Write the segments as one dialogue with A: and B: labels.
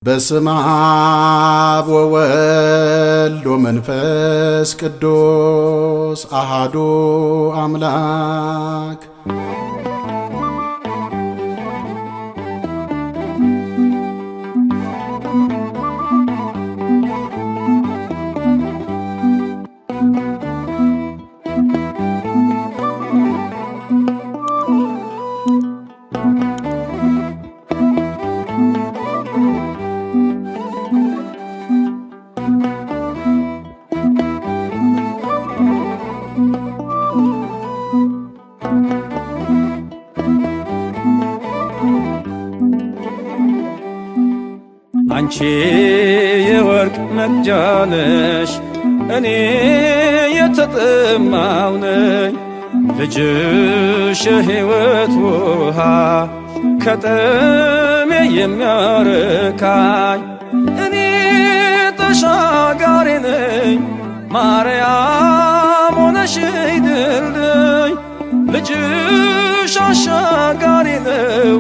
A: በስመ አብ ወወልድ ወመንፈስ ቅዱስ አሐዱ አምላክ።
B: አንቺ የወርቅ መቅጃ ነሽ፣ እኔ የተጠማው ነኝ። ልጅሽ የሕይወት ውሃ ከጥሜ የሚያረካኝ። እኔ ተሻጋሪ ነኝ፣ ማርያም ሆነሽኝ ድልድይ። ልጅሽ አሻጋሪ ነው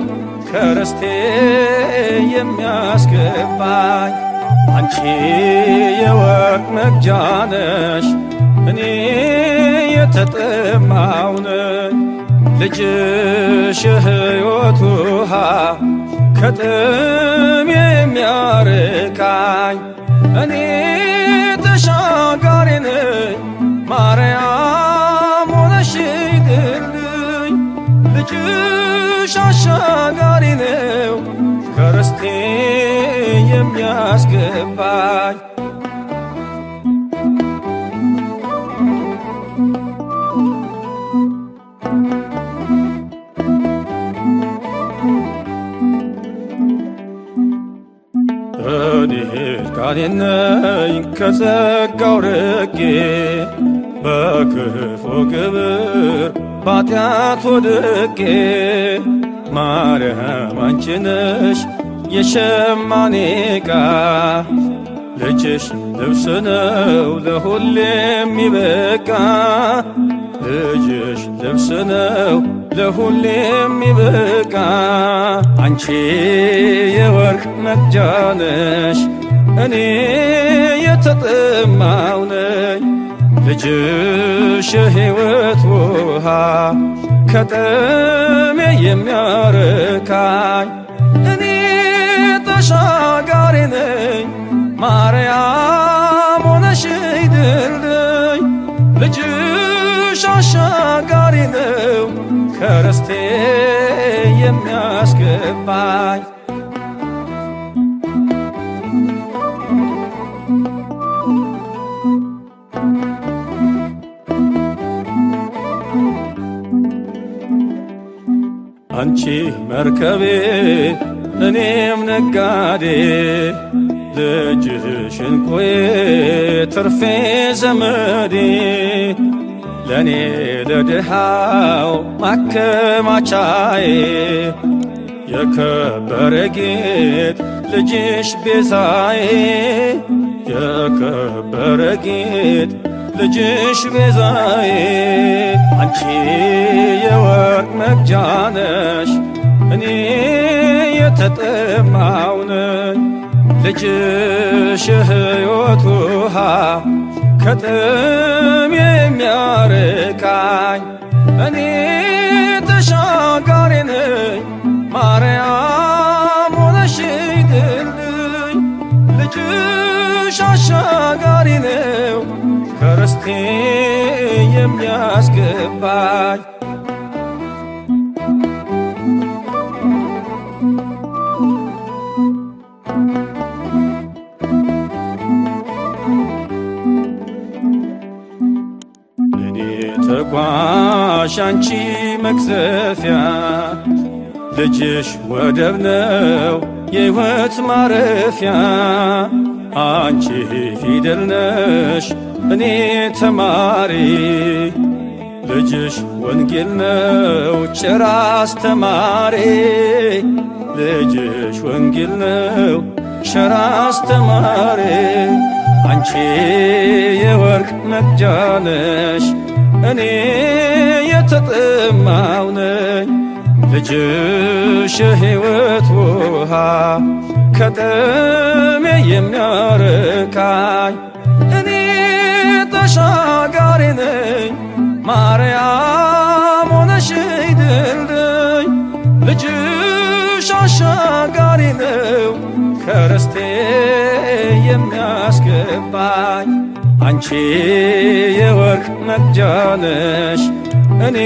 B: ከርስቴ የሚያስገባኝ። አንቺ የወርቅ መቅጃ ነሽ፣ እኔ የተጠማው ነኝ። ልጅሽ የሕይወት ውሃ ከጥሜ የሚያርካኝ። እኔ ተሻጋሪ ነኝ፣ ማርያም ሆነሽኝ ድልድይ። ልጅሽ አሻጋሪ ነው ከርስቴ የሚያስገባኝ። እኔ ሕዝቃኔ ነኝ ከጸጋው ርቄ፣ በክፉ ግብር ባጢአት ወድቄ። ማርያም አንቺ ነሽ የሸማኔ ዕቃ፣ ልጅሽ ልብስ ነው ለሁሌ የሚበቃ። ልጅሽ ልብስ ነው ለሁሌ የሚበቃ። አንቺ የወርቅ መቅጃ ነሽ፣ እኔ የተጠማው ነኝ። ልጅሽ የሕይወት ውሃ ከጥሜ የሚያረካኝ። እኔ ተሻጋሪ ነኝ፣ ማርያም ሆነሽኝ ድልድይ። ልጅሽ አሻጋሪ ነው ከርስቴ የሚያስገባኝ። አንቺ መርከቤ እኔም ነጋዴ፣ ልጅሽ እንቁዬ ትርፌ ዘመዴ። ለእኔ ለድሃው ማከማቻዬ፣ የከበረ ጌጥ ልጅሽ ቤዛዬ። የከበረ ጌጥ ልጅሽ ቤዛዬ። አንቺ የወርቅ መቅጃ ነሽ፣ እኔ የተጠማው ነኝ። ልጅሽ የሕይወት ውሃ ከጥሜ የሚያርካኝ። እኔ ተሻጋሪ ነኝ፣ ማርያም ሆነሽኝ ድልድይ። ልጅሽ አሻጋሪ ነው ከርስቴ የሚያስገባኝ። እኔ ተጓዥ አንቺ መቅዘፊያ፣ ልጅሽ ወደብ ነው የሕይወት ማረፊያ። አንቺ ፊደል ነሽ እኔ ተማሪ፣ ልጅሽ ወንጌል ነው ጭራ አስተማሪ። ልጅሽ ወንጌል ነው ጭራ አስተማሪ። አንቺ የወርቅ መቅጃ ነሽ፣ እኔ የተጠማው ነኝ። ልጅሽ የሕይወት ውሃ ከጥሜ የሚያርካኝ እኔ ተሻጋሪ ነኝ ማርያም ሆነሽኝ ድልድይ ልጅሽ አሻጋሪ ነው ከርስቴ የሚያስገባኝ አንቺ የወርቅ መቅጃ ነሽ እኔ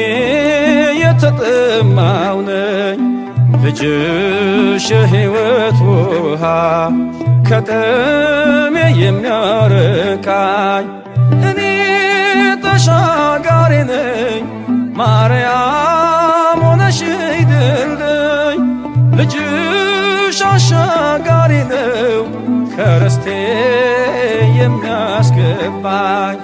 B: የተጠማው ነኝ ልጅሽ የሕይወት ውሃ ከጥሜ የሚያርካኝ እኔ ተሻጋሪ ነኝ ማርያም ሆነሽኝ ድልድይ ልጅሽ አሻጋሪ ነው ከርስቴ የሚያስገባኝ